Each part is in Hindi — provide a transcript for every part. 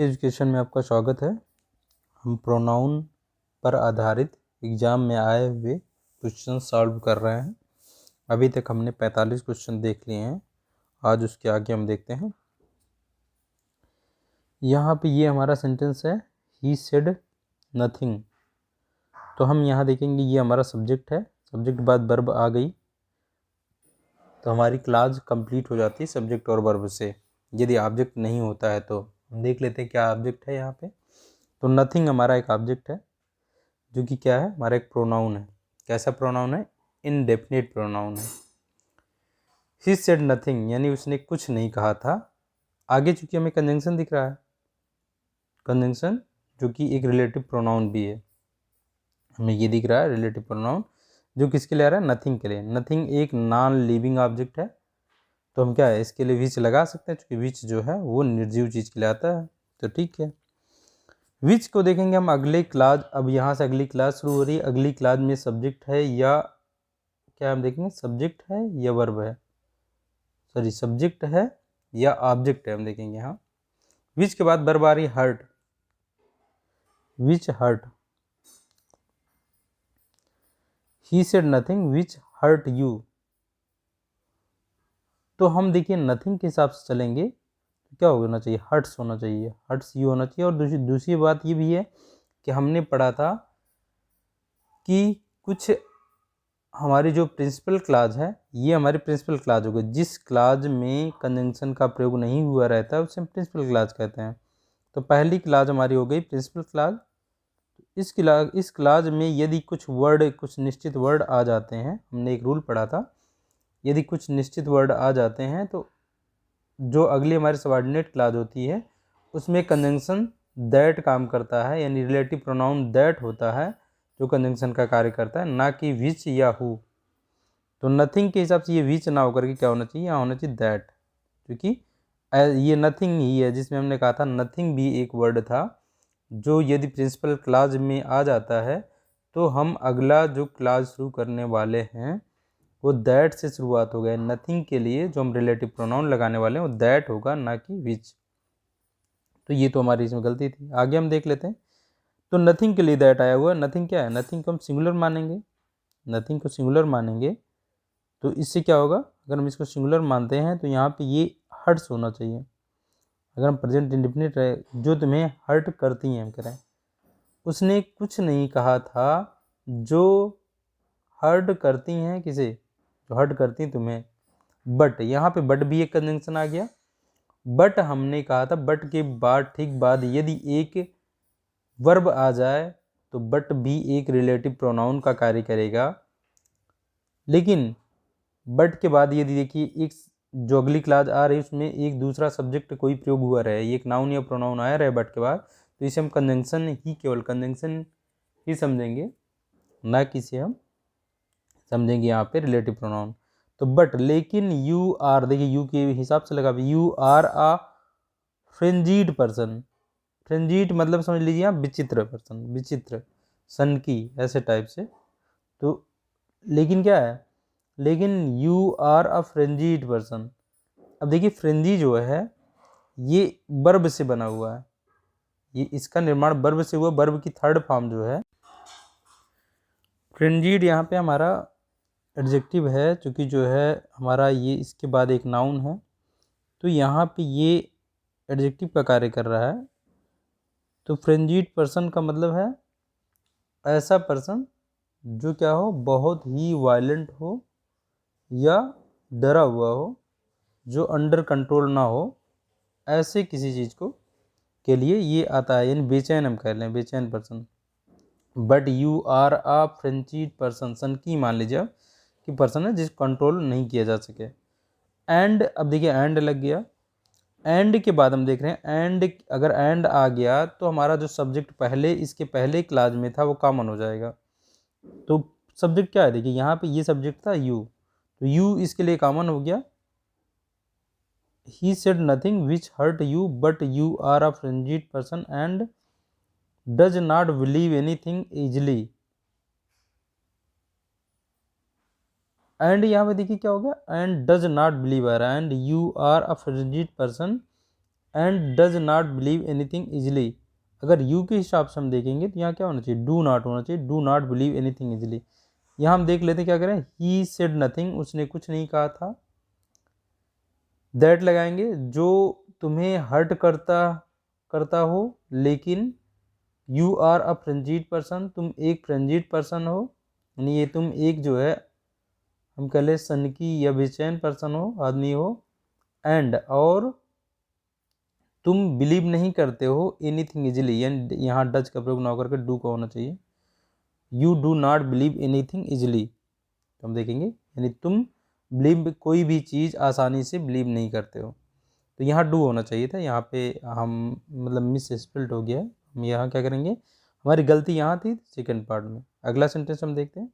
एजुकेशन में आपका स्वागत है। हम प्रोनाउन पर आधारित एग्ज़ाम में आए हुए क्वेश्चन सॉल्व कर रहे हैं। अभी तक हमने 45 क्वेश्चन देख लिए हैं। आज उसके आगे हम देखते हैं। यहाँ पे ये हमारा सेंटेंस है, ही सेड नथिंग। तो हम यहाँ देखेंगे ये हमारा सब्जेक्ट है, सब्जेक्ट के बाद वर्ब आ गई तो हमारी क्लास कंप्लीट हो जाती है सब्जेक्ट और वर्ब से। यदि ऑब्जेक्ट नहीं होता है तो हम देख लेते हैं क्या ऑब्जेक्ट है यहाँ पे। तो नथिंग हमारा एक ऑब्जेक्ट है जो कि क्या है, हमारा एक प्रोनाउन है। कैसा प्रोनाउन है? इनडेफिनिट प्रोनाउन है। ही सेड नथिंग यानी उसने कुछ नहीं कहा था। आगे चूंकि हमें कंजंक्शन दिख रहा है, कंजंक्शन जो कि एक रिलेटिव प्रोनाउन भी है, हमें ये दिख रहा है रिलेटिव प्रोनाउन जो किसके लिए आ रहा है? नथिंग के लिए। नथिंग एक नॉन लिविंग ऑब्जेक्ट है, तो हम क्या है इसके लिए विच लगा सकते हैं, क्योंकि विच जो है वो निर्जीव चीज के लिए आता है। तो ठीक है, विच को देखेंगे हम अगले क्लास। अब यहाँ से अगली क्लास शुरू हो रही है। अगली क्लास में सब्जेक्ट है या क्या हम देखेंगे, सब्जेक्ट है या वर्ब है, सॉरी सब्जेक्ट है या ऑब्जेक्ट है, हम देखेंगे। हाँ, विच के बाद वर्ब आ रही hurt, which hurt. He said nothing which hurt you. तो हम देखिए नथिंग के हिसाब से चलेंगे तो क्या होना चाहिए? हर्ट्स होना चाहिए, हर्ट्स यू होना चाहिए। और दूसरी बात ये भी है कि हमने पढ़ा था कि कुछ हमारी जो प्रिंसिपल क्लाज है, ये हमारी प्रिंसिपल क्लाज होगी। जिस क्लाज में कंजंक्शन का प्रयोग नहीं हुआ रहता है उसे हम प्रिंसिपल क्लाज कहते हैं। तो पहली क्लाज हमारी हो गई प्रिंसिपल क्लाज। इस क्लाज में यदि कुछ वर्ड, कुछ निश्चित वर्ड आ जाते हैं, हमने एक रूल पढ़ा था, यदि कुछ निश्चित वर्ड आ जाते हैं तो जो अगली हमारी सबऑर्डिनेट क्लाज होती है उसमें कंजंक्शन दैट काम करता है, यानी रिलेटिव प्रोनाउन दैट होता है जो कंजंक्शन का कार्य करता है, ना कि विच या हु। तो नथिंग के हिसाब से ये विच ना होकर के क्या होना चाहिए? यहाँ होना चाहिए दैट, क्योंकि ये नथिंग ही है जिसमें हमने कहा था नथिंग भी एक वर्ड था जो यदि प्रिंसिपल क्लाज में आ जाता है तो हम अगला जो क्लाज शुरू करने वाले हैं वो दैट से शुरुआत हो गया। नथिंग के लिए जो हम रिलेटिव प्रोनाउन लगाने वाले हैं वो दैट होगा, ना कि विच। तो ये तो हमारी इसमें गलती थी। आगे हम देख लेते हैं। तो नथिंग के लिए दैट आया हुआ है। नथिंग क्या है? नथिंग को हम सिंगुलर मानेंगे, नथिंग को सिंगुलर मानेंगे तो इससे क्या होगा? अगर हम इसको सिंगुलर मानते हैं तो यहाँ पे ये हर्ट्स होना चाहिए। अगर हम प्रेजेंट इंडेफिनिट रहे, जो तुम्हें हर्ट करती हैं, हम कह रहे हैं उसने कुछ नहीं कहा था जो हर्ट करती हैं। किसे? जो हर्ट करती हैं तुम्हें। बट यहाँ पे बट भी एक कंजंक्शन आ गया। बट हमने कहा था बट के बाद ठीक बाद यदि एक वर्ब आ जाए तो बट भी एक रिलेटिव प्रोनाउन का कार्य करेगा। लेकिन बट के बाद यदि देखिए एक जो अगली क्लास आ रही है उसमें एक दूसरा सब्जेक्ट कोई प्रयोग हुआ रहे, एक नाउन या प्रोनाउन आया रहे बट के बाद, तो इसे हम कंजंक्शन ही, केवल कंजंक्शन ही समझेंगे, ना कि इसे हम समझेंगे यहाँ पे रिलेटिव प्रोनाउन। तो बट, लेकिन यू आर, देखिए यू के हिसाब से लगा, you are a frenzied person. Frenzied मतलब समझ लीजिए आप विचित्र पर्सन, विचित्र, सनकी, ऐसे टाइप से। तो लेकिन क्या है? लेकिन you are a frenzied person. अब देखिए फ्रेंजी जो है ये वर्ब से बना हुआ है, ये इसका निर्माण वर्ब से हुआ। वर्ब की थर्ड फॉर्म जो है फ्रेंजीड, यहाँ पे हमारा एडजेक्टिव है, चूँकि जो है हमारा ये इसके बाद एक नाउन है तो यहाँ पे ये एडजेक्टिव का कार्य कर रहा है। तो फ्रेंजीड पर्सन का मतलब है ऐसा पर्सन जो क्या हो, बहुत ही वायलेंट हो या डरा हुआ हो, जो अंडर कंट्रोल ना हो, ऐसे किसी चीज़ को के लिए ये आता है, यानी बेचैन हम कह लें, बेचैन person. But you are a frenzied person, सन की मान लीजिए आप कि पर्सन है जिसको कंट्रोल नहीं किया जा सके। एंड, अब देखिए एंड लग गया। एंड के बाद हम देख रहे हैं एंड, अगर एंड आ गया तो हमारा जो सब्जेक्ट पहले इसके पहले क्लास में था वो कॉमन हो जाएगा। तो सब्जेक्ट क्या है? देखिए यहाँ पे ये सब्जेक्ट था यू, तो यू इसके लिए कॉमन हो गया। He said nothing which hurt you but you are a frenzied person and does not believe anything easily. And यहाँ पे देखिए क्या हो गया? एंड डज नॉट बिलीव आ रहा है, and you are a frenzied person and does not believe anything easily. अगर यू के हिसाब से हम देखेंगे तो यहाँ क्या होना चाहिए, डू नॉट होना चाहिए, do not believe anything easily. यहाँ हम देख लेते हैं क्या करें, ही सेड नथिंग, उसने कुछ नहीं कहा था। दैट लगाएंगे, जो तुम्हें हर्ट करता हो लेकिन you are a frenzied person, तुम एक फ्रेंजीड पर्सन हो, यानी ये तुम एक जो है हम कह ले सनकी या बेचैन पर्सन हो, आदमी हो। एंड और तुम बिलीव नहीं करते हो एनीथिंग इजिली, यानी यहाँ डज का प्रयोग ना करके डू का होना चाहिए। You do not believe anything easily, तो हम देखेंगे यानी तुम बिलीव कोई भी चीज़ आसानी से बिलीव नहीं करते हो, तो यहाँ डू होना चाहिए था, यहाँ पे हम मतलब मिस स्पेल्ड हो गया है। हम यहाँ क्या करेंगे, हमारी गलती यहाँ थी सेकंड पार्ट में। अगला सेंटेंस हम देखते हैं।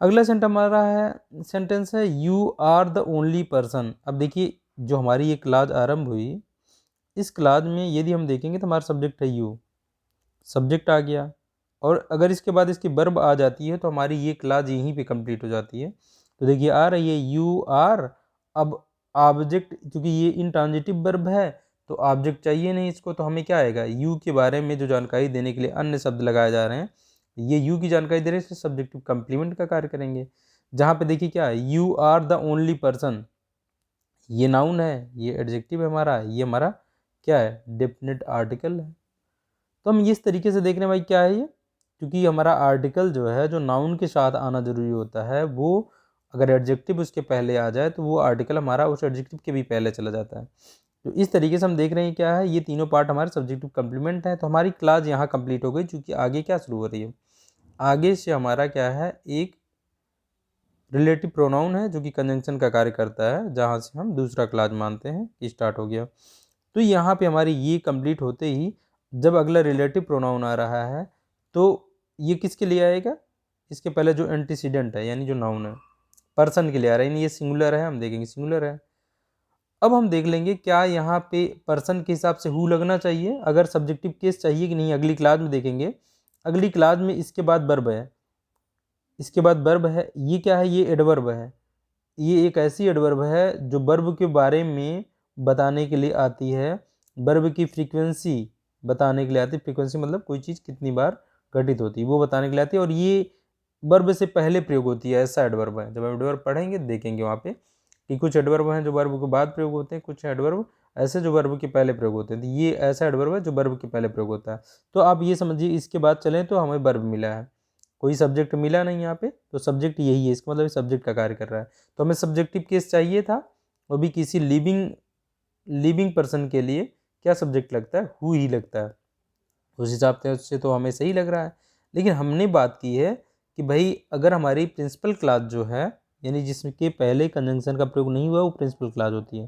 अगला सेंटेंस है you are the only person. अब देखिए जो हमारी ये क्लास आरंभ हुई, इस क्लास में यदि हम देखेंगे तो हमारा सब्जेक्ट है यू, सब्जेक्ट आ गया, और अगर इसके बाद इसकी वर्ब आ जाती है तो हमारी ये क्लास यहीं पे कंप्लीट हो जाती है। तो देखिए आ रही है यू आर, अब ऑब्जेक्ट चूंकि ये इंट्रांजिटिव वर्ब है तो ऑब्जेक्ट चाहिए नहीं इसको, तो हमें क्या आएगा, यू के बारे में जो जानकारी देने के लिए अन्य शब्द लगाए जा रहे हैं, ये यू की जानकारी दे रहे हैं, इसलिए सब्जेक्टिव कंप्लीमेंट का कार्य करेंगे। जहाँ पे देखिए क्या है, you are the only person, ये नाउन है, ये एडजेक्टिव है हमारा, ये हमारा क्या है, डेफिनेट आर्टिकल है। तो हम इस तरीके से देख रहे हैं भाई क्या है ये, क्योंकि हमारा आर्टिकल जो है जो नाउन के साथ आना जरूरी होता है, वो अगर एडजेक्टिव उसके पहले आ जाए तो वो आर्टिकल हमारा उस एडजेक्टिव के भी पहले चला जाता है। तो इस तरीके से हम देख रहे हैं क्या है, ये तीनों पार्ट हमारे सब्जेक्टिव कंप्लीमेंट है। तो हमारी क्लास यहाँ कंप्लीट हो गई, क्योंकि आगे क्या शुरू हो रही है, आगे से हमारा क्या है, एक रिलेटिव प्रोनाउन है जो कि कंजंक्शन का कार्य करता है, जहाँ से हम दूसरा क्लास मानते हैं कि स्टार्ट हो गया। तो यहाँ पे हमारी ये कंप्लीट होते ही जब अगला रिलेटिव प्रोनाउन आ रहा है तो ये किसके लिए आएगा, इसके पहले जो एंटीसीडेंट है यानी जो नाउन है पर्सन के लिए आ रहा है, यानी ये सिंगुलर है, हम देखेंगे सिंगुलर है। अब हम देख लेंगे क्या यहाँ पे पर्सन के हिसाब से हु लगना चाहिए, अगर सब्जेक्टिव केस चाहिए कि नहीं, अगली क्लास में देखेंगे। अगली क्लास में इसके बाद वर्ब है, इसके बाद वर्ब है, ये क्या है, ये एडवर्ब है। ये एक ऐसी एडवर्ब है जो वर्ब के बारे में बताने के लिए आती है, वर्ब की फ्रीक्वेंसी बताने के लिए आती है। फ्रीक्वेंसी मतलब कोई चीज़ कितनी बार घटित होती है वो बताने के लिए आती है, और ये वर्ब से पहले प्रयोग होती है, ऐसा एडवर्ब है। जब एडवर्ब पढ़ेंगे देखेंगे वहाँ पे कि कुछ एडवर्ब हैं जो वर्ब के बाद प्रयोग होते हैं, कुछ एडवर्ब ऐसे जो वर्ब के पहले प्रयोग होते हैं। तो ये ऐसा एडवर्ब है जो वर्ब के पहले प्रयोग होता है। तो आप ये समझिए इसके बाद चलें तो हमें वर्ब मिला है, कोई सब्जेक्ट मिला नहीं यहाँ पे, तो सब्जेक्ट यही है, इसका मतलब सब्जेक्ट का कार्य कर रहा है। तो हमें सब्जेक्टिव केस चाहिए था, वो भी किसी लिविंग पर्सन के लिए क्या सब्जेक्ट लगता है, हु ही लगता है। उस हिसाब से तो हमें सही लग रहा है। लेकिन हमने बात की है कि भाई अगर हमारी प्रिंसिपल क्लास जो है, यानी जिसके पहले कंजंक्शन का प्रयोग नहीं हुआ वो प्रिंसिपल क्लास होती है।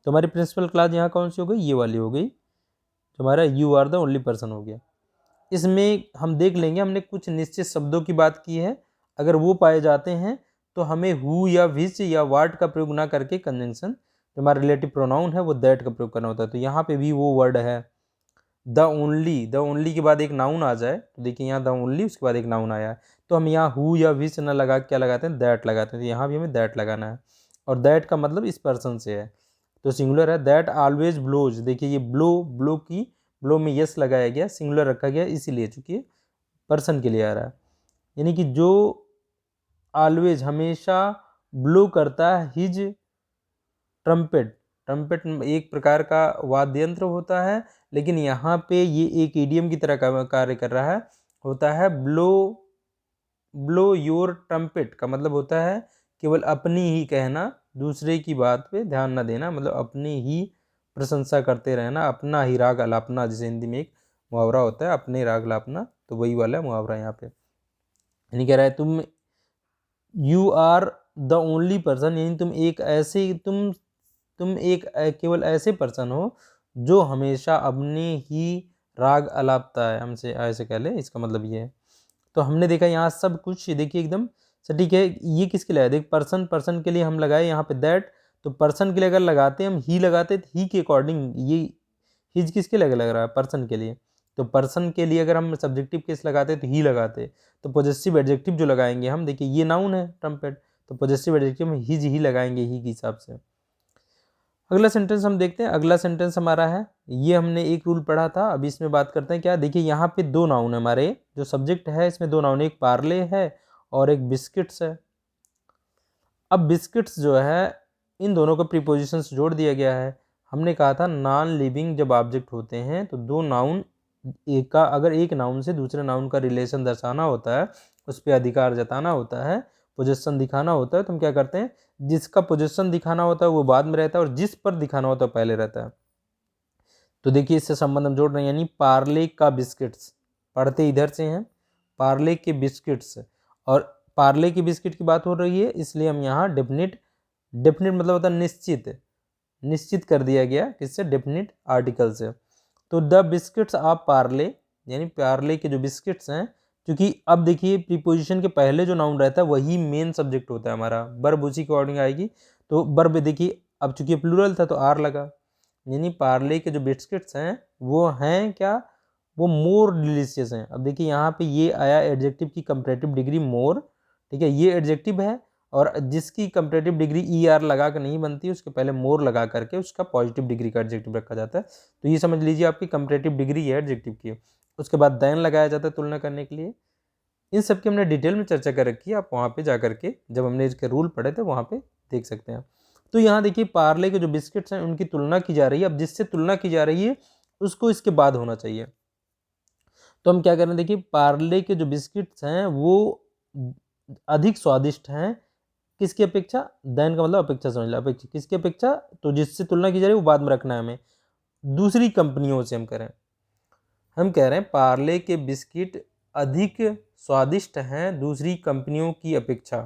तो हमारी प्रिंसिपल क्लास यहाँ कौन सी हो गई, ये वाली हो गई, तो हमारा you are the only person हो गया। इसमें हम देख लेंगे, हमने कुछ निश्चित शब्दों की बात की है, अगर वो पाए जाते हैं तो हमें हु या विच या वाट का प्रयोग ना करके कंजंक्शन जो हमारा रिलेटिव प्रोनाउन है वो दैट का प्रयोग करना होता है। तो यहाँ पे भी वो वर्ड है द ओनली के बाद एक नाउन आ जाए, तो देखिए यहाँ द ओनली उसके बाद एक नाउन आया है, तो हम यहाँ हु या विच ना लगा क्या लगाते हैं, दैट लगाते हैं। तो यहाँ भी हमें दैट लगाना है, और दैट का मतलब इस पर्सन से है, तो सिंगुलर है। दैट ऑलवेज ब्लोज, देखिए ये ब्लो में यस लगाया गया, सिंगुलर रखा गया इसीलिए चूंकि पर्सन के लिए आ रहा है, यानी कि जो ऑलवेज हमेशा ब्लो करता है, हिज ट्रम्पेट एक प्रकार का वाद्य यंत्र होता है, लेकिन यहाँ पे ये एक ईडियम की तरह का कार्य कर रहा है, होता है ब्लो योर ट्रम्पेट का मतलब होता है केवल अपनी ही कहना, दूसरे की बात पे ध्यान न देना, मतलब अपनी ही प्रशंसा करते रहना, अपना ही राग अलापना, जैसे हिंदी में एक मुहावरा होता है अपने राग अलापना, तो वही वाला मुहावरा यहाँ पे। यानी कह रहा है you are the only person, यानी तुम एक केवल ऐसे पर्सन हो जो हमेशा अपने ही राग अलापता है, हमसे ऐसे कह ले, इसका मतलब ये है। तो हमने देखा यहाँ सब कुछ देखिए एकदम सटीक है। ये किसके लिए है, देख पर्सन के लिए हम लगाए यहाँ पे दैट, तो पर्सन के लिए अगर लगाते हम ही लगाते तो ही के अकॉर्डिंग ये हिज किसके लिए लग रहा है, पर्सन के लिए। तो पर्सन के लिए अगर हम सब्जेक्टिव केस लगाते तो ही लगाते, तो पॉजिटिव एडजेक्टिव जो लगाएंगे हम, देखिए ये नाउन है ट्रम्पेट, तो पॉजिटिव एडजेक्टिव में हिज ही लगाएंगे ही के हिसाब से। अगला सेंटेंस हम देखते हैं। अगला सेंटेंस हमारा है, ये हमने एक रूल पढ़ा था, अभी इसमें बात करते हैं। क्या, देखिए यहाँ पे दो नाउन है हमारे, जो सब्जेक्ट है इसमें दो नाउन, एक पार्ले है और एक बिस्किट्स है। अब बिस्किट्स जो है, इन दोनों को प्रीपोजिशंस जोड़ दिया गया है। हमने कहा था नॉन लिविंग जब ऑब्जेक्ट होते हैं तो दो नाउन एक का, अगर एक नाउन से दूसरे नाउन का रिलेशन दर्शाना होता है, उस पर अधिकार जताना होता है, पोजीशन दिखाना होता है, तो हम क्या करते हैं, जिसका पोजीशन दिखाना होता है वो बाद में रहता है और जिस पर दिखाना होता है पहले रहता है। तो देखिए इससे संबंध हम जोड़ रहे हैं, यानी पार्ले का बिस्किट्स, पढ़ते इधर से हैं, पार्ले के बिस्किट्स, और पार्ले की बिस्किट की बात हो रही है, इसलिए हम यहाँ डेफिनिट, डेफिनिट मतलब होता है निश्चित, निश्चित कर दिया गया, किससे, डेफिनिट आर्टिकल से। तो द बिस्किट्स ऑफ पार्ले, यानी पार्ले के जो बिस्किट्स हैं, क्योंकि अब देखिए प्रीपोजिशन के पहले जो नाउन रहता है वही मेन सब्जेक्ट होता है हमारा, वर्ब उसी के अकॉर्डिंग आएगी। तो वर्ब देखिए, अब चूंकि प्लूरल था तो आर लगा, यानी पार्ले के जो बिस्किट्स हैं वो हैं क्या, वो मोर डिलीशियस हैं। अब देखिए यहाँ पे ये आया एडजेक्टिव की कंपैरेटिव डिग्री मोर, ठीक है, ये एडजेक्टिव है, और जिसकी कंपैरेटिव डिग्री ई आर लगा कर नहीं बनती, उसके पहले मोर लगा करके उसका पॉजिटिव डिग्री का एडजेक्टिव रखा जाता है। तो ये समझ लीजिए आपकी कंपैरेटिव डिग्री है एडजेक्टिव की। उसके बाद देन लगाया जाता है तुलना करने के लिए। इन सब की हमने डिटेल में चर्चा कर रखी है, आप वहाँ पे जा करके जब हमने इसके रूल पढ़े थे वहाँ पे देख सकते हैं। तो यहाँ देखिए पार्ले के जो बिस्किट्स हैं उनकी तुलना की जा रही है। अब जिससे तुलना की जा रही है उसको इसके बाद होना चाहिए। तो हम क्या कर रहे हैं, देखिए पार्ले के जो बिस्किट्स हैं वो अधिक स्वादिष्ट हैं किसकी अपेक्षा, देन का मतलब अपेक्षा, समझ लो अपेक्षा, किसकी अपेक्षा, तो जिससे तुलना की जा रही है वो बाद में रखना है हमें, दूसरी कंपनियों से। हम कह रहे हैं पार्ले के बिस्किट अधिक स्वादिष्ट हैं दूसरी कंपनियों की अपेक्षा।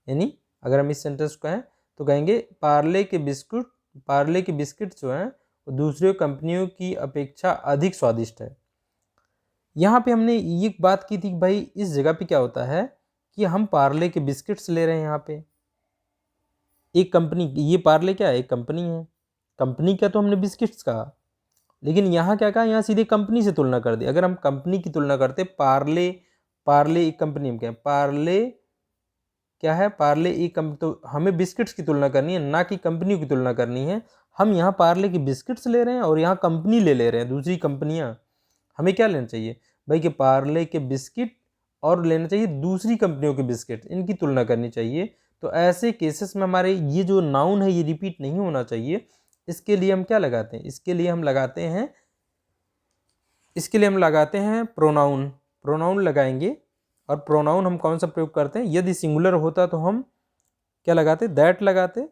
यानी अगर हम इस सेंटेंस को कहें तो कहेंगे पार्ले के बिस्किट जो हैं वो दूसरी कंपनियों की अपेक्षा अधिक स्वादिष्ट है। यहाँ पे हमने ये बात की थी कि भाई इस जगह पे क्या होता है कि हम पार्ले के बिस्किट्स ले रहे हैं, यहाँ पे एक कंपनी, ये पार्ले क्या है, एक कंपनी है, कंपनी का तो हमने बिस्किट्स कहा, लेकिन यहाँ क्या कहा, यहाँ सीधे कंपनी से तुलना कर दी। अगर हम कंपनी की तुलना करते, पार्ले, पार्ले एक कंपनी में क्या है, पार्ले क्या है, पार्ले एक कंपनी, तो हमें बिस्किट्स की तुलना करनी है, ना कि कंपनियों की तुलना करनी है। हम यहाँ पार्ले की बिस्किट्स ले रहे हैं और यहाँ कंपनी ले रहे हैं, दूसरी कंपनियाँ। हमें क्या लेना चाहिए भाई, कि पार्ले के बिस्किट और लेना चाहिए दूसरी कंपनियों के बिस्किट, इनकी तुलना करनी चाहिए। तो ऐसे केसेस में हमारे ये जो नाउन है ये रिपीट नहीं होना चाहिए। इसके लिए हम क्या लगाते हैं, इसके लिए हम लगाते हैं प्रोनाउन, प्रोनाउन लगाएंगे। और प्रोनाउन हम कौन सा प्रयोग करते हैं, यदि सिंगुलर होता तो हम क्या लगाते, दैट लगाते,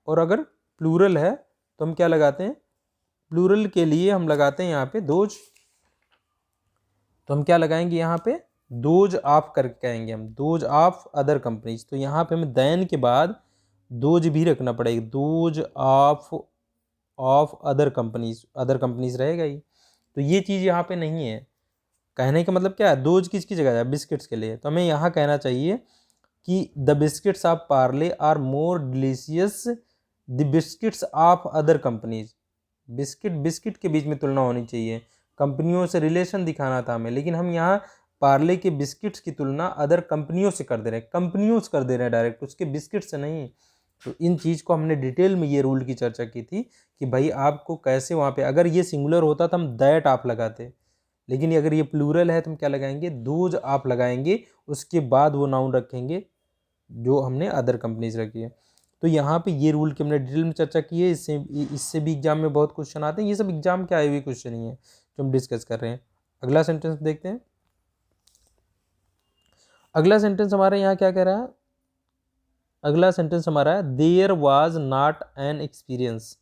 और अगर प्लूरल है तो हम क्या लगाते हैं, प्लूरल के लिए हम लगाते हैं यहाँ पे दोज। तो हम क्या लगाएंगे यहाँ पे, दोज ऑफ करके कहेंगे हम, दोज ऑफ अदर कंपनीज। तो यहाँ पे हमें देन के बाद दोज भी रखना पड़ेगा, दोज ऑफ अदर कंपनीज रहेगा ही। तो ये चीज़ यहाँ पे नहीं है। कहने का मतलब क्या है, दोज किसकी जगह है, बिस्किट्स के लिए। तो हमें यहाँ कहना चाहिए कि the biscuits of Parle are more delicious the biscuits of other companies. Biscuit के बीच में तुलना होनी चाहिए, कंपनियों से रिलेशन दिखाना था हमें, लेकिन हम यहाँ पार्ले के बिस्किट्स की तुलना अदर कंपनियों से कर दे रहे हैं, कंपनियों से कर दे रहे हैं डायरेक्ट, उसके बिस्किट से नहीं। तो इन चीज़ को हमने डिटेल में ये रूल की चर्चा की थी कि भाई आपको कैसे वहाँ पे, अगर ये सिंगुलर होता तो हम दैट आप लगाते, लेकिन अगर ये प्लूरल है तो हम क्या लगाएंगे, दोज आप लगाएंगे, उसके बाद वो नाउन रखेंगे जो हमने अदर कंपनीज रखी है। तो यहाँ पे ये रूल की हमने डिटेल में चर्चा की है। इससे भी एग्जाम में बहुत क्वेश्चन आते हैं, ये सब एग्जाम के आए हुए क्वेश्चन ही है जो हम डिस्कस कर रहे हैं। अगला सेंटेंस देखते हैं। अगला सेंटेंस हमारे यहाँ क्या कह रहा है, अगला सेंटेंस हमारा है there was not an experience.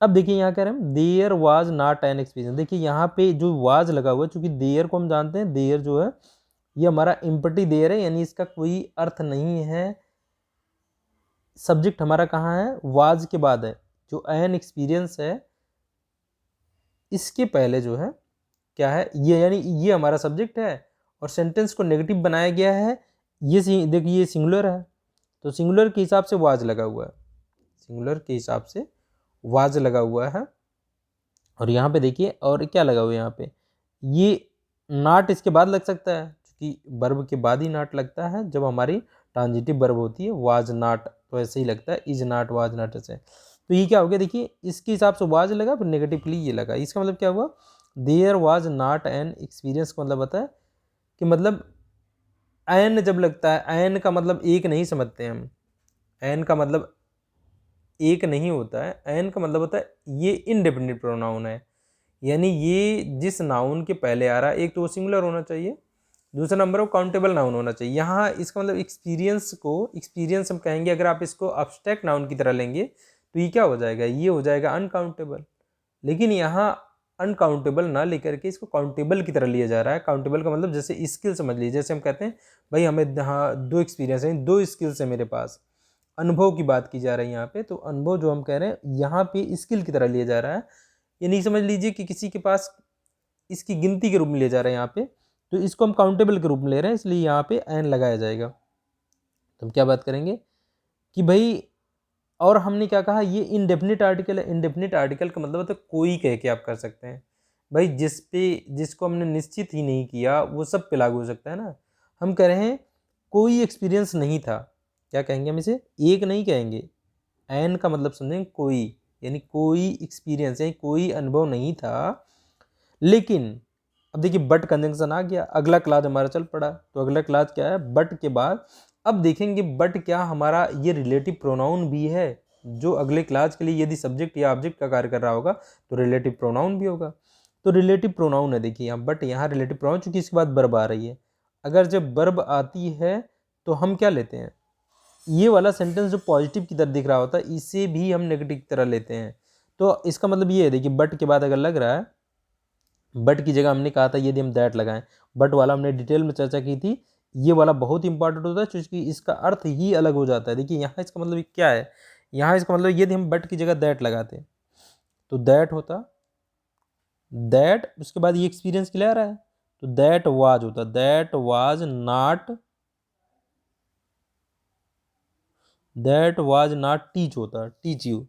अब देखिए यहाँ कह रहे हैं there was not an experience. देखिए यहाँ पे जो वाज लगा हुआ है, चूंकि देयर को हम जानते हैं, देयर जो है ये हमारा इम्पटी देयर है, यानी इसका कोई अर्थ नहीं है। सब्जेक्ट हमारा कहाँ है, वाज के बाद है। जो एन एक्सपीरियंस है इसके पहले जो है क्या है, ये यानी ये हमारा सब्जेक्ट है, और सेंटेंस को नेगेटिव बनाया गया है। ये देखिए ये सिंगुलर है, तो सिंगुलर के हिसाब से वाज लगा हुआ है, सिंगुलर के हिसाब से वाज लगा हुआ है। और यहाँ पे देखिए और क्या लगा हुआ है, यहाँ पे ये नाट इसके बाद लग सकता है, क्योंकि वर्ब के बाद ही नाट लगता है जब हमारी ट्रांजिटिव वर्ब होती है, वाज नॉट, तो ऐसे ही लगता है, इज नॉट, वाज नॉट ऐसे। तो ये क्या हो गया, देखिए इसके हिसाब से वाज लगा, फिर नेगेटिवली ये लगा, इसका मतलब क्या हुआ, there was not an experience का मतलब होता है कि मतलब एन जब लगता है, एन का मतलब एक नहीं समझते हम, एन का मतलब एक नहीं होता है, एन का मतलब होता है ये इनडेफिनिट प्रोनाउन है, यानी ये जिस नाउन के पहले आ रहा है, एक तो वो सिंगुलर होना चाहिए, दूसरा नंबर वो काउंटेबल नाउन होना चाहिए। यहाँ इसका मतलब एक्सपीरियंस को, एक्सपीरियंस हम कहेंगे, अगर आप इसको अब्स्ट्रैक्ट नाउन की तरह लेंगे तो ये क्या हो जाएगा, ये हो जाएगा अनकाउंटेबल। लेकिन यहाँ अनकाउंटेबल ना लेकर के इसको काउंटेबल की तरह लिया जा रहा है। काउंटेबल का मतलब जैसे स्किल समझ लीजिए, जैसे हम कहते हैं भाई हमें हाँ 2 एक्सपीरियंस है, 2 स्किल्स है मेरे पास, अनुभव की बात की जा रही है यहाँ पे, तो अनुभव जो हम कह रहे हैं यहाँ पे स्किल की तरह लिया जा रहा है। ये नहीं समझ लीजिए कि किसी के पास इसकी गिनती के रूप में लिया जा रहा है यहाँ पे, तो इसको हम काउंटेबल के रूप में ले रहे हैं, इसलिए यहाँ पे एन लगाया जाएगा। तो हम क्या बात करेंगे कि भाई, और हमने क्या कहा, ये इनडेफिनिट आर्टिकल है। इनडेफिनिट आर्टिकल का मतलब होता है कोई कह के आप कर सकते हैं भाई, जिसको हमने निश्चित ही नहीं किया वो सब पे लागू हो सकता है ना। हम कह रहे हैं कोई एक्सपीरियंस नहीं था, क्या कहेंगे हम इसे, एक नहीं कहेंगे, एन का मतलब समझेंगे कोई, यानी कोई एक्सपीरियंस यानी कोई अनुभव नहीं था। लेकिन अब देखिए बट कंजंक्शन आ गया, अगला क्लास हमारा चल पड़ा, तो अगला क्लास क्या है, बट के बाद अब देखेंगे बट क्या हमारा ये रिलेटिव प्रोनाउन भी है, जो अगले क्लास के लिए यदि सब्जेक्ट या ऑब्जेक्ट का कार्य कर रहा होगा तो रिलेटिव प्रोनाउन भी होगा। तो रिलेटिव प्रोनाउन है, देखिए यहाँ बट, यहाँ रिलेटिव प्रोनाउन, चूंकि इसके बाद वर्ब आ रही है, अगर जब वर्ब आती है तो हम क्या लेते हैं, ये वाला सेंटेंस जो पॉजिटिव की तरह दिख रहा होता है इसे भी हम नेगेटिव की तरह लेते हैं। तो इसका मतलब ये है, देखिए बट के बाद अगर लग रहा है, बट की जगह हमने कहा था यदि हम दैट लगाएं, बट वाला हमने डिटेल में चर्चा की थी, ये वाला बहुत इंपॉर्टेंट होता है क्योंकि इसका अर्थ ही अलग हो जाता है। देखिए यहाँ इसका मतलब क्या है, यहाँ इसका मतलब यदि हम बट की जगह दैट लगाते तो दैट होता, दैट उसके बाद ये एक्सपीरियंस के लिए आ रहा है तो दैट वाज होता, that was not, that was not teach होता, teach you.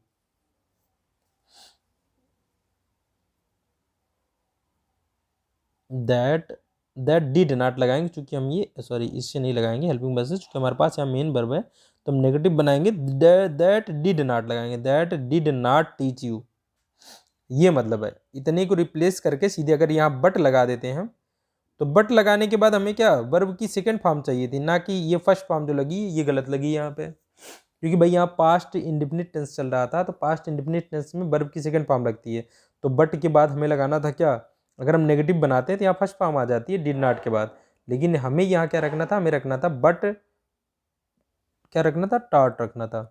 That that did not लगाएंगे, क्योंकि हम ये सॉरी इससे नहीं लगाएंगे हेल्पिंग वर्ब से, क्योंकि हमारे पास यहाँ मेन वर्ब है, तो हम नेगेटिव बनाएंगे, दैट डिड नॉट लगाएंगे, that did not teach you, ये मतलब है। इतने को रिप्लेस करके सीधे अगर यहाँ बट लगा देते हैं, तो बट लगाने के बाद हमें क्या, वर्ब की सेकंड फॉर्म चाहिए थी, ना कि ये फर्स्ट फॉर्म जो लगी ये गलत लगी यहाँ पे, क्योंकि भाई यहाँ पास्ट इंडिफिनिट टेंस चल रहा था, तो पास्ट इंडिफिनिट टेंस में वर्ब की सेकंड फॉर्म लगती है, तो बट के बाद हमें लगाना था क्या, अगर हम नेगेटिव बनाते हैं तो यहाँ फर्स्ट फॉर्म आ जाती है डिड नॉट के बाद, लेकिन हमें यहाँ क्या रखना था, हमें रखना था बट, क्या रखना था, टॉट रखना था,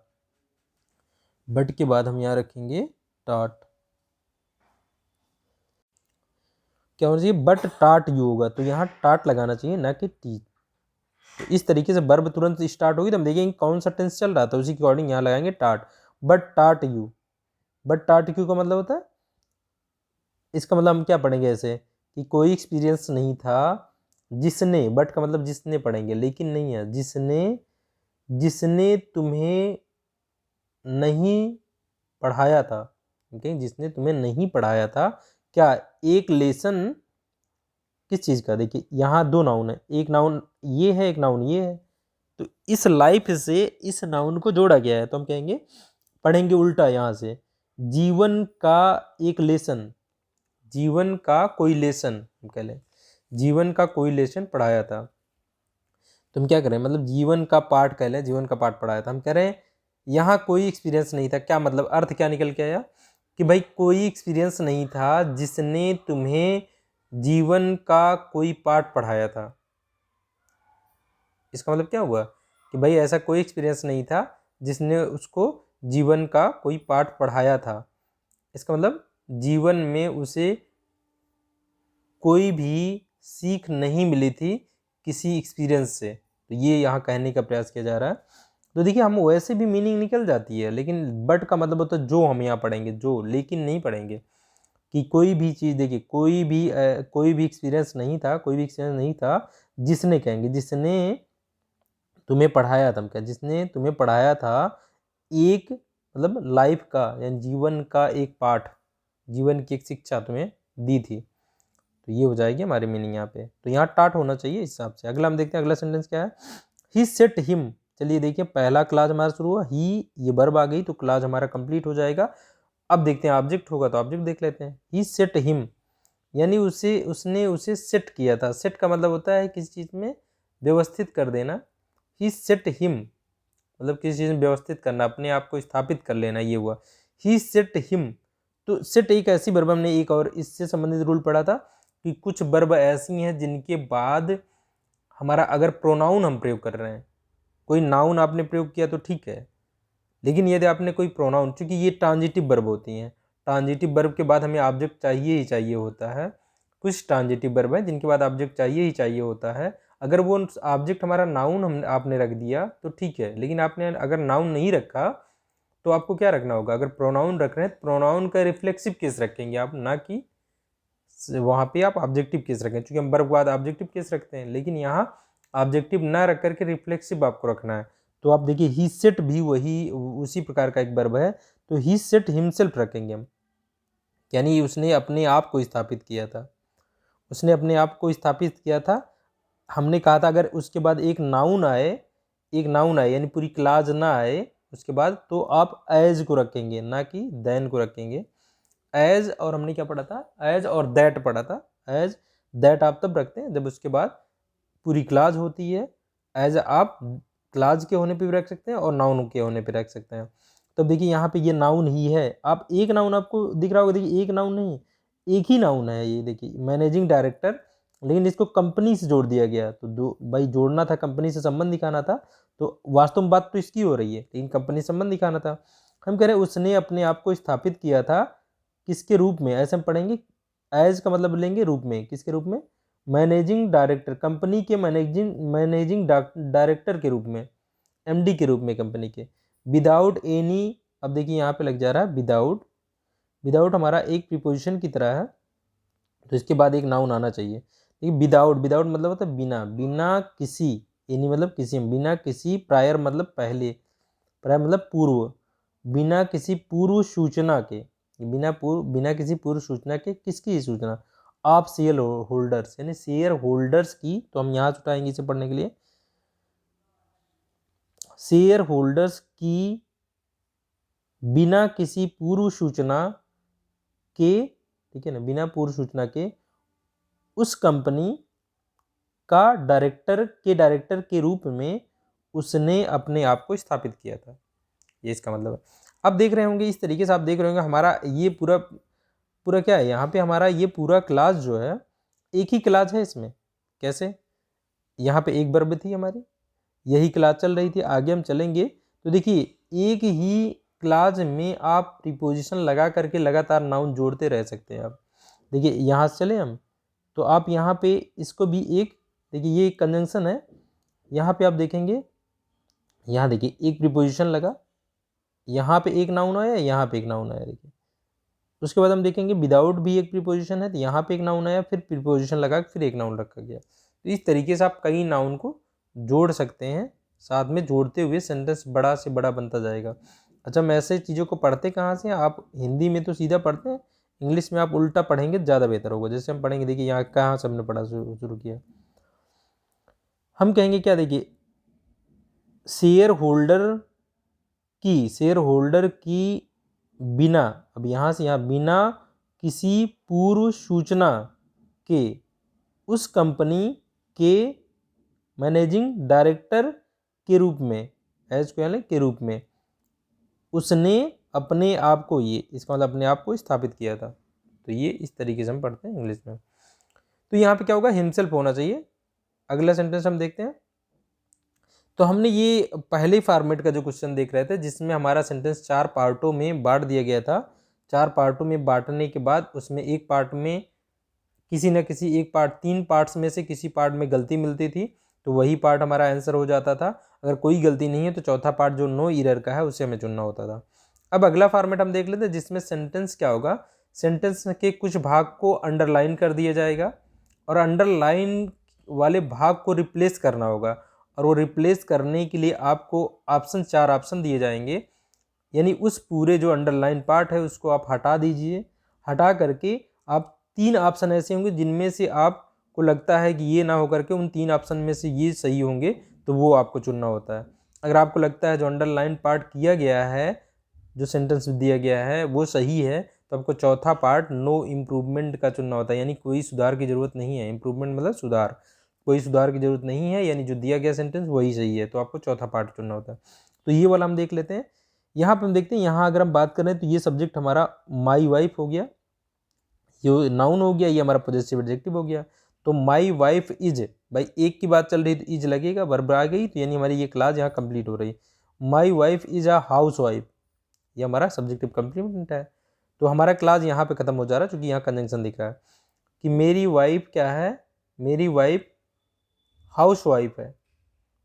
बट के बाद हम यहाँ रखेंगे टॉट, क्या होना चाहिए, बट टाट यू होगा, तो यहाँ टाट लगाना चाहिए ना कि टी। तो इस तरीके से वर्ब तुरंत स्टार्ट होगी तो हम देखेंगे कौन सा टेंस चल रहा था, उसी के अकॉर्डिंग यहाँ लगाएंगे टाट, बट टाट यू। बट टाट यू का मतलब होता है, इसका मतलब हम क्या पढ़ेंगे ऐसे कि कोई एक्सपीरियंस नहीं था जिसने, बट का मतलब जिसने पढ़ेंगे, लेकिन नहीं है, जिसने, जिसने तुम्हें नहीं पढ़ाया था, ओके, जिसने तुम्हें नहीं पढ़ाया था, क्या, एक लेसन किस चीज़ का, देखिए यहाँ 2 नाउन है, एक नाउन ये है, एक नाउन ये है, तो इस लाइफ से इस नाउन को जोड़ा गया है, तो हम कहेंगे, पढ़ेंगे उल्टा यहाँ से, जीवन का एक लेसन, जीवन का कोई लेसन हम कह लें, जीवन का कोई लेसन पढ़ाया था, तो हम क्या करें, मतलब जीवन का पाठ कह लें, जीवन का पाठ पढ़ाया था, हम कह रहे हैं यहाँ कोई एक्सपीरियंस नहीं था, क्या मतलब अर्थ क्या निकल के आया कि भाई कोई एक्सपीरियंस नहीं था जिसने तुम्हें जीवन का कोई पाठ पढ़ाया था। इसका मतलब क्या हुआ कि भाई ऐसा कोई एक्सपीरियंस नहीं था जिसने उसको जीवन का कोई पाठ पढ़ाया था, इसका मतलब जीवन में उसे कोई भी सीख नहीं मिली थी किसी एक्सपीरियंस से, तो ये यहाँ कहने का प्रयास किया जा रहा है। तो देखिए हम वैसे भी मीनिंग निकल जाती है, लेकिन बट का मतलब होता है जो हम यहाँ पढ़ेंगे, जो, लेकिन नहीं पढ़ेंगे कि कोई भी चीज़, देखिए कोई भी एक्सपीरियंस नहीं था, कोई भी एक्सपीरियंस नहीं था जिसने, कहेंगे जिसने तुम्हें पढ़ाया था, क्या, जिसने तुम्हें पढ़ाया था एक, मतलब लाइफ का यानी जीवन का एक पाठ, जीवन की एक शिक्षा तुम्हें दी थी, तो ये हो जाएगी हमारी मीनिंग यहाँ पे, तो यहाँ टाट होना चाहिए इस हिसाब से। अगला हम देखते हैं, अगला सेंटेंस क्या है, ही सेट हिम, चलिए देखिए पहला क्लास हमारा शुरू हुआ, ही ये वर्ब आ गई तो क्लास हमारा कंप्लीट हो जाएगा। अब देखते हैं ऑब्जेक्ट होगा तो ऑब्जेक्ट देख लेते हैं। ही सेट हिम, यानी उसने उसे सेट किया था। सेट का मतलब होता है किसी चीज़ में व्यवस्थित कर देना। ही सेट हिम मतलब किसी चीज़ में व्यवस्थित करना, अपने आप को स्थापित कर लेना, ये हुआ ही सेट हिम। तो सेट एक ऐसी वर्ब, हमने एक और इससे संबंधित रूल पढ़ा था कि कुछ वर्ब ऐसी हैं जिनके बाद हमारा अगर प्रोनाउन हम प्रयोग कर रहे हैं, कोई नाउन आपने प्रयोग किया तो ठीक है, लेकिन यदि आपने कोई प्रोनाउन, चूंकि ये ट्रांजिटिव वर्ब होती हैं, ट्रांजिटिव वर्ब के बाद हमें ऑब्जेक्ट चाहिए ही चाहिए होता है। कुछ ट्रांजिटिव वर्ब है जिनके बाद ऑब्जेक्ट चाहिए ही चाहिए होता है। अगर वो ऑब्जेक्ट हमारा नाउन हम आपने रख दिया तो ठीक है, लेकिन आपने अगर नाउन नहीं रखा तो आपको क्या रखना होगा? अगर प्रोनाउन रख रहे हैं प्रोनाउन का रिफ्लेक्सिव केस रखेंगे आप, ना कि वहाँ पे आप ऑब्जेक्टिव केस रखें, क्योंकि हम वर्ब के बाद ऑब्जेक्टिव केस रखते हैं, लेकिन यहाँ ऑब्जेक्टिव ना रख करके रिफ्लेक्सिव आपको रखना है। तो आप देखिए ही सेट भी वही उसी प्रकार का एक वर्ब है, तो ही सेट हिमसेल्फ रखेंगे हम, यानी उसने अपने आप को स्थापित किया था। उसने अपने आप को स्थापित किया था। हमने कहा था अगर उसके बाद एक नाउन आए, यानी पूरी क्लास ना आए उसके बाद, तो आप एज को रखेंगे, ना कि देन को रखेंगे। एज, और हमने क्या पढ़ा था? एज और दैट पढ़ा था। एज दैट आप तब रखते हैं जब उसके बाद पूरी क्लास होती है। एज आप क्लास के होने पे भी रख सकते हैं और नाउन के होने पे रख सकते हैं। तो देखिए यहाँ पे ये नाउन ही है। आप एक नाउन आपको दिख रहा होगा, देखिए एक नाउन नहीं, एक ही नाउन है ये, देखिए मैनेजिंग डायरेक्टर, लेकिन इसको कंपनी से जोड़ दिया गया। तो दो भाई जोड़ना था, कंपनी से संबंध दिखाना था, तो वास्तव में बात तो इसकी हो रही है, लेकिन कंपनी से संबंध दिखाना था। हम कह रहे हैं उसने अपने आप को स्थापित किया था, किसके रूप में? ऐसे हम पढ़ेंगे, एज का मतलब लेंगे रूप में, किसके रूप में? मैनेजिंग डायरेक्टर, कंपनी के मैनेजिंग डायरेक्टर के रूप में, एमडी के रूप में कंपनी के। विदाउट एनी, अब देखिए यहाँ पे लग जा रहा है विदाउट, विदाउट हमारा एक प्रीपोजिशन की तरह है, तो इसके बाद एक नाउन आना चाहिए। देखिए विदाउट, विदाउट मतलब होता है बिना, बिना किसी, एनी मतलब किसी, बिना किसी, प्रायर मतलब पहले, प्रायर मतलब पूर्व, बिना किसी पूर्व सूचना के, बिना किसी पूर्व सूचना के, किसकी सूचना? आप शेयर होल्डर्स, यानी शेयर होल्डर्स की। तो हम यहाँ उठाएंगे इसे पढ़ने के लिए, शेयर होल्डर्स की बिना किसी पूर्व सूचना के, ठीक है ना, बिना पूर्व सूचना के उस कंपनी का डायरेक्टर के रूप में उसने अपने आप को स्थापित किया था। ये इसका मतलब है। अब देख रहे होंगे इस तरीके से, आप देख रहे होंगे हमारा ये पूरा क्या है, यहाँ पे हमारा ये पूरा क्लास जो है एक ही क्लास है इसमें। कैसे? यहाँ पे एक वर्ब थी हमारी, यही क्लास चल रही थी, आगे हम चलेंगे तो देखिए एक ही क्लास में आप प्रीपोजिशन लगा करके लगातार नाउन जोड़ते रह सकते हैं। आप देखिए यहाँ से चले हम, तो आप यहाँ पे इसको भी एक, देखिए ये कंजंक्शन है, यहाँ पे आप देखेंगे, यहाँ देखिए एक प्रीपोजिशन लगा, यहाँ पे एक नाउन आया, यहाँ पे एक नाउन आया, देखिए। उसके बाद हम देखेंगे विदाउट भी एक प्रीपोजिशन है, तो यहाँ पे एक नाउन आया, फिर प्रीपोजिशन लगा फिर एक नाउन रखा गया। तो इस तरीके से आप कई नाउन को जोड़ सकते हैं, साथ में जोड़ते हुए सेंटेंस बड़ा से बड़ा बनता जाएगा। अच्छा, हम ऐसे चीज़ों को पढ़ते कहाँ से? आप हिंदी में तो सीधा पढ़ते हैं, इंग्लिश में आप उल्टा पढ़ेंगे ज़्यादा बेहतर होगा। जैसे हम पढ़ेंगे, देखिए यहाँ कहाँ से हमने पढ़ा शुरू किया, हम कहेंगे क्या, देखिए शेयर होल्डर की बिना, अब यहाँ से यहाँ, बिना किसी पूर्व सूचना के उस कंपनी के मैनेजिंग डायरेक्टर के रूप में, एज को यानी के रूप में उसने अपने आप को, ये इसका मतलब अपने आप को स्थापित किया था। तो ये इस तरीके से हम पढ़ते हैं इंग्लिश में। तो यहाँ पे क्या होगा? हिमसेल्फ होना चाहिए। अगला सेंटेंस हम देखते हैं। तो हमने ये पहले फॉर्मेट का जो क्वेश्चन देख रहे थे, जिसमें हमारा सेंटेंस 4 पार्टों में बांट दिया गया था। 4 पार्टों में बांटने के बाद उसमें एक पार्ट में किसी न किसी एक पार्ट, 3 पार्ट्स में से किसी पार्ट में गलती मिलती थी, तो वही पार्ट हमारा आंसर हो जाता था। अगर कोई गलती नहीं है तो चौथा पार्ट जो नो एरर का है उसे हमें चुनना होता था। अब अगला फॉर्मेट हम देख लेते हैं, जिसमें सेंटेंस क्या होगा, सेंटेंस के कुछ भाग को अंडरलाइन कर दिया जाएगा और अंडरलाइन वाले भाग को रिप्लेस करना होगा, और वो रिप्लेस करने के लिए आपको ऑप्शन 4 ऑप्शन दिए जाएंगे। यानी उस पूरे जो अंडरलाइन पार्ट है उसको आप हटा दीजिए, हटा करके आप 3 ऑप्शन ऐसे होंगे जिनमें से आपको लगता है कि ये ना होकर के उन 3 ऑप्शन में से ये सही होंगे, तो वो आपको चुनना होता है। अगर आपको लगता है जो अंडरलाइन पार्ट किया गया है, जो सेंटेंस दिया गया है वो सही है, तो आपको चौथा पार्ट नो इम्प्रूवमेंट का चुनना होता है, यानी कोई सुधार की ज़रूरत नहीं है। इम्प्रूवमेंट मतलब सुधार, कोई सुधार की ज़रूरत नहीं है, यानी जो दिया गया सेंटेंस वही सही है, तो आपको चौथा पार्ट चुनना होता है। तो ये वाला हम देख लेते हैं। यहाँ पर हम देखते हैं, यहाँ अगर हम बात करें तो ये सब्जेक्ट हमारा माई वाइफ हो गया, ये नाउन हो गया, ये हमारा पॉजिटिव एडजेक्टिव हो गया। तो माई वाइफ इज, भाई एक की बात चल रही तो इज लगेगा, वर्ब आ गई, तो यानी हमारी ये क्लास यहाँ कंप्लीट हो रही है। My wife is a house wife, ये हमारा सब्जेक्टिव कंप्लीमेंट है। तो हमारा क्लास यहाँ पे खत्म हो जा रहा है, क्योंकि यहाँ कंजंक्शन दिख रहा है कि मेरी वाइफ क्या है, मेरी वाइफ हाउस वाइफ है,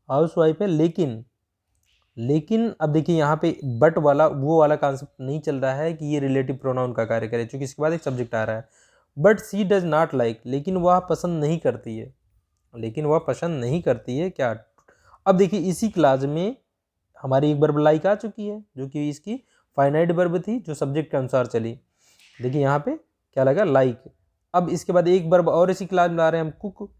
हाउस वाइफ है। लेकिन अब देखिए यहाँ पे बट वाला वो वाला कॉन्सेप्ट नहीं चल रहा है कि ये रिलेटिव प्रोनाउन का कार्य करे, क्योंकि इसके बाद एक सब्जेक्ट आ रहा है। But she does not like, लेकिन वह पसंद नहीं करती है, लेकिन वह पसंद नहीं करती है क्या। अब देखिए इसी क्लास में हमारी एक वर्ब लाइक आ चुकी है, जो कि इसकी फाइनाइट वर्ब थी, जो सब्जेक्ट के अनुसार चली। देखिए यहाँ पे क्या लगा, लाइक। अब इसके बाद एक वर्ब और इसी क्लास में ला रहे हैं हम, कुक,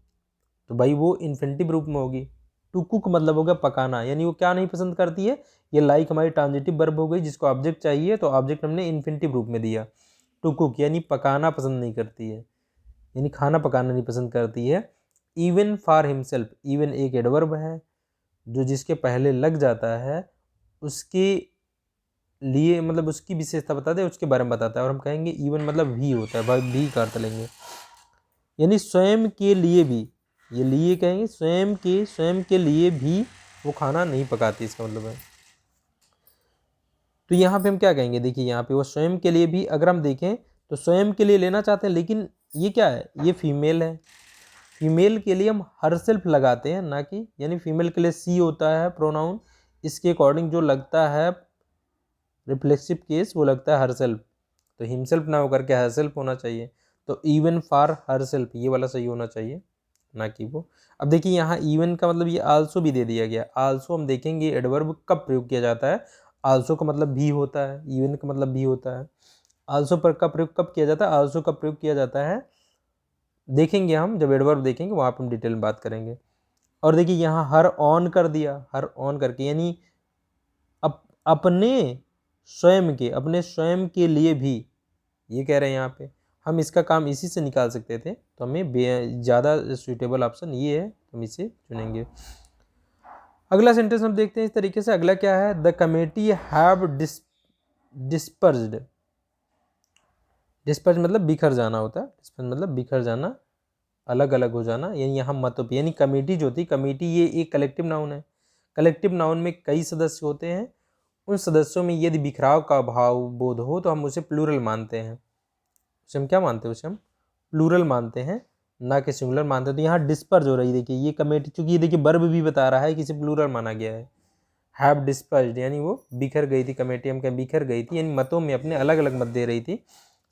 तो भाई वो इन्फिनिटिव रूप में होगी। टू कुक मतलब होगा पकाना, यानी वो क्या नहीं पसंद करती है, ये लाइक हमारी ट्रांजिटिव वर्ब हो गई, जिसको ऑब्जेक्ट चाहिए, तो ऑब्जेक्ट हमने इन्फिनिटिव रूप में दिया। टू कुक यानी पकाना पसंद नहीं करती है, यानी खाना पकाना नहीं पसंद करती है। इवन फॉर हिमसेल्फ, इवन एक एडवर्ब है जो जिसके पहले लग जाता है, उसके लिए मतलब उसकी विशेषता बताते हैं, उसके बारे में बताता है। और हम कहेंगे इवन मतलब भी होता है, भाई भी का अर्थ लेंगे, यानी स्वयं के लिए भी, ये लिए कहेंगे स्वयं के लिए भी वो खाना नहीं पकाती, इसका मतलब है। तो यहाँ पे हम क्या कहेंगे, देखिए यहाँ पे वो स्वयं के लिए भी, अगर हम देखें तो स्वयं के लिए लेना चाहते हैं, लेकिन ये क्या है, ये फीमेल है। फीमेल के लिए हम हर सेल्फ लगाते हैं, ना कि, यानी फीमेल के लिए सी होता है प्रोनाउन, इसके अकॉर्डिंग जो लगता है रिफ्लेक्सिव केस वो लगता है हर सेल्फ, तो हिमसेल्फ ना होकर के हर सेल्फ होना चाहिए। तो इवन फॉर हर सेल्फ ये वाला सही होना चाहिए, ना कि वो। अब देखिए यहाँ इवन का मतलब ये आल्सो भी दे दिया गया। आल्सो हम देखेंगे एडवर्ब कब प्रयोग किया जाता है, आल्सो का मतलब भी होता है, इवन का मतलब भी होता है। आल्सो पर का प्रयोग कब किया जाता है, आल्सो का प्रयोग किया जाता है, देखेंगे हम जब एडवर्ब देखेंगे वहाँ पर हम डिटेल में बात करेंगे। और देखिए यहाँ हर ऑन कर दिया, हर ऑन करके, यानी अपने स्वयं के लिए भी, ये कह रहे हैं यहाँ पे। हम इसका काम इसी से निकाल सकते थे, तो हमें ज़्यादा सूटेबल ऑप्शन ये है, हम इसे चुनेंगे। अगला सेंटेंस हम देखते हैं इस तरीके से। अगला क्या है, the committee have dispersed. Disperse मतलब बिखर जाना होता है, डिस्पर्स मतलब बिखर जाना, अलग अलग हो जाना, यानी यहाँ मतों पे, यानी कमेटी जो थी, कमेटी ये एक कलेक्टिव नाउन है। कलेक्टिव नाउन में कई सदस्य होते हैं, उन सदस्यों में यदि बिखराव का भाव बोध हो तो हम उसे प्लूरल मानते हैं। उसे हम क्या मानते हैं, उसे हम प्लूरल मानते हैं, ना कि सिंगुलर मानते हैं। तो यहाँ डिस्पर्ज हो रही है, देखिए ये कमेटी, चूंकि ये देखिए वर्ब भी बता रहा है कि इसे प्लूरल माना गया है। हैव डिस्पर्स्ड यानी वो बिखर गई थी, कमेटी हम क्या बिखर गई थी, यानी मतों में अपने अलग अलग मत दे रही थी।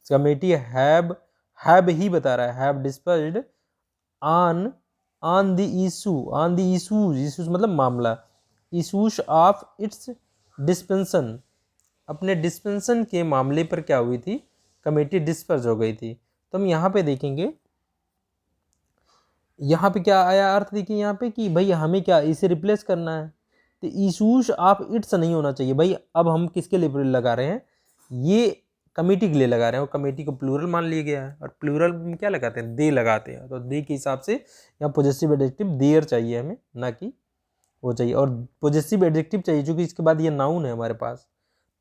कमेटी हैव ही बता रहा है, have dispersed on the issues मतलब मामला, इशूज ऑफ इट्स डिस्पेंसन, अपने डिस्पेंसन के मामले पर क्या हुई थी, कमेटी डिस्पर्स हो गई थी। तो हम यहाँ पे देखेंगे, यहाँ पे क्या आया अर्थ, देखिए यहाँ पे कि भाई हमें क्या इसे रिप्लेस करना है, तो इशूज ऑफ इट्स नहीं होना चाहिए भाई। अब हम किसके लिए लगा रहे हैं, ये कमेटी के लिए लगा रहे हैं, और कमेटी को प्लूरल मान लिया गया है, और प्लूरल में क्या लगाते हैं, दे लगाते हैं। तो दे के हिसाब से यहाँ पॉजिटिव एडजेक्टिव देयर चाहिए हमें, ना कि वो चाहिए। और पॉजिटिव एडजेक्टिव चाहिए क्योंकि इसके बाद ये नाउन है हमारे पास,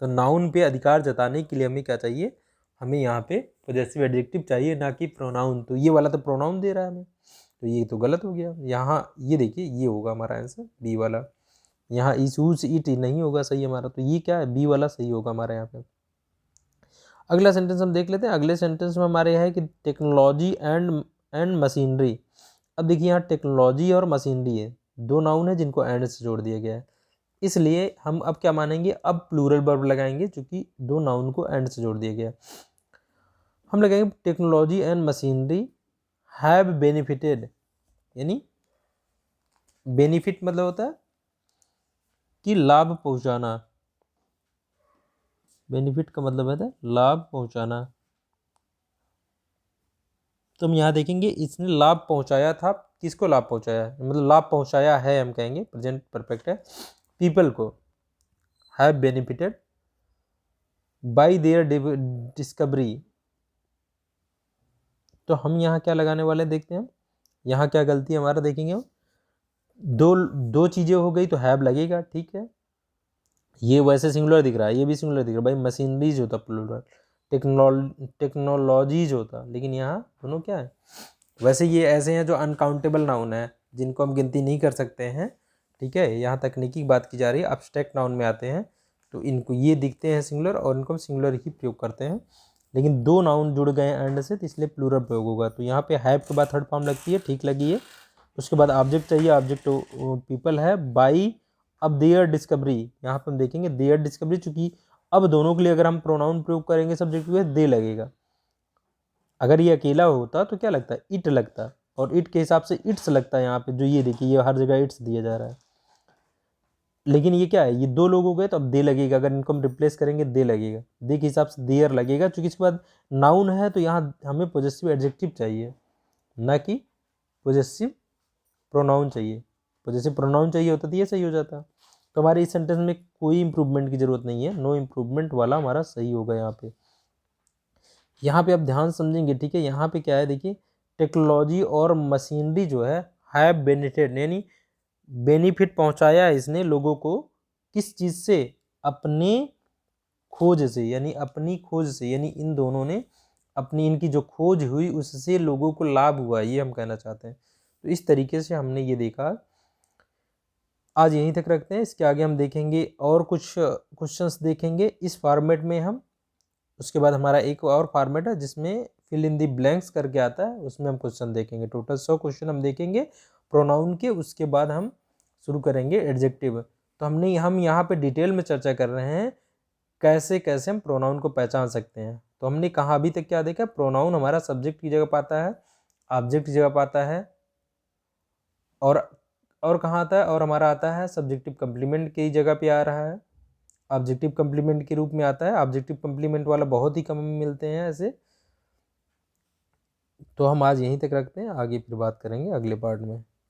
तो नाउन पे अधिकार जताने के लिए हमें क्या चाहिए, हमें यहाँ पे पॉजिटिव एडजेक्टिव चाहिए, ना कि प्रोनाउन। तो ये वाला तो प्रोनाउन दे रहा है हमें, तो ये तो गलत हो गया। यहाँ ये देखिए ये होगा हमारा आंसर बी वाला, यहाँ इशूज इट नहीं होगा सही हमारा, तो ये क्या है, बी वाला सही होगा हमारे यहाँ पे। अगला सेंटेंस हम देख लेते हैं। अगले सेंटेंस में हमारे है कि टेक्नोलॉजी एंड मशीनरी। अब देखिए यहाँ टेक्नोलॉजी और मशीनरी है, दो नाउन है जिनको एंड से जोड़ दिया गया है, इसलिए हम अब क्या मानेंगे, अब प्लूरल वर्ब लगाएंगे, क्योंकि दो नाउन को एंड से जोड़ दिया गया है। हम लगाएंगे technology and machinery have benefited, यानी बेनिफिट मतलब होता है कि लाभ पहुंचाना, बेनिफिट का मतलब है लाभ पहुंचाना। तो हम यहाँ देखेंगे इसने लाभ पहुंचाया था, किसको लाभ पहुंचाया, मतलब लाभ पहुंचाया है, हम कहेंगे प्रेजेंट परफेक्ट है, पीपल को have benefited bye there discovery. तो हम यहाँ क्या लगाने वाले देखते हैं, यहाँ क्या गलती है हमारा देखेंगे हम। दो चीजें हो गई तो हैव लगेगा, ठीक है। ये वैसे सिंगुलर दिख रहा है, ये भी सिंगुलर दिख रहा है, भाई मशीनरीज होता प्लूरल, टेक्नोलॉजीज होता, लेकिन यहाँ दोनों क्या है। वैसे ये ऐसे हैं जो अनकाउंटेबल नाउन है, जिनको हम गिनती नहीं कर सकते हैं, ठीक है। यहाँ तकनीकी की बात की जा रही है, अब्स्ट्रैक्ट नाउन में आते हैं तो इनको ये दिखते हैं सिंगुलर और इनको हम सिंगुलर ही प्रयोग करते हैं। लेकिन दो नाउन जुड़ गए एंड से तो इसलिए प्लूरल प्रयोग होगा। तो यहाँ पे हैव के बाद थर्ड फॉर्म लगती है, ठीक लगी है। उसके बाद ऑब्जेक्ट चाहिए, ऑब्जेक्ट पीपल है, बाई अब देयर डिस्कवरी। यहाँ पे हम देखेंगे देयर डिस्कवरी, चूंकि अब दोनों के लिए अगर हम प्रोनाउन प्रयोग करेंगे सब्जेक्ट के दे लगेगा। अगर ये अकेला होता तो क्या लगता है, इट लगता, और इट के हिसाब से इट्स लगता है यहाँ पे, जो ये देखिए ये हर जगह इट्स दिया जा रहा है। लेकिन ये क्या है, ये दो लोग हो गए तो अब दे लगेगा, अगर इनको हम रिप्लेस करेंगे दे लगेगा, दे के हिसाब से देयर लगेगा। चूंकि इसके बाद नाउन है तो यहाँ हमें पॉजेसिव एडजेक्टिव चाहिए, ना कि पॉजेसिव प्रोनाउन चाहिए। पॉजेसिव प्रोनाउन चाहिए होता तो ये सही हो जाता। तो हमारे इस सेंटेंस में कोई इंप्रूवमेंट की जरूरत नहीं है, नो इंप्रूवमेंट वाला हमारा सही होगा यहाँ पे। यहाँ पे आप ध्यान समझेंगे, ठीक है। यहाँ पे क्या है देखिए, टेक्नोलॉजी और मशीनरी जो है हैव बेनिफिटेड, यानी बेनिफिट पहुंचाया है इसने लोगों को, किस चीज से, अपने खोज से, यानी अपनी खोज से, यानी इन दोनों ने अपनी इनकी जो खोज हुई उससे लोगों को लाभ हुआ, ये हम कहना चाहते हैं। तो इस तरीके से हमने ये देखा। आज यहीं तक रखते हैं, इसके आगे हम देखेंगे और कुछ क्वेश्चंस देखेंगे इस फॉर्मेट में हम। उसके बाद हमारा एक और फॉर्मेट है जिसमें फिल इन दी ब्लैंक्स करके आता है, उसमें हम क्वेश्चन देखेंगे। टोटल 100 क्वेश्चन हम देखेंगे प्रोनाउन के। उसके बाद हम शुरू करेंगे एडजेक्टिव। तो हम यहाँ पे डिटेल में चर्चा कर रहे हैं कैसे कैसे हम प्रोनाउन को पहचान सकते हैं। तो हमने कहा अभी तक क्या देखा, प्रोनाउन हमारा सब्जेक्ट की जगह पाता है, ऑब्जेक्ट की जगह पाता है, और कहाँ आता है, और हमारा आता है सब्जेक्टिव कंप्लीमेंट की जगह पे आ रहा है, ऑब्जेक्टिव कंप्लीमेंट के रूप में आता है। ऑब्जेक्टिव कंप्लीमेंट वाला बहुत ही कम मिलते हैं ऐसे। तो हम आज यहीं तक रखते हैं, आगे फिर बात करेंगे अगले पार्ट में।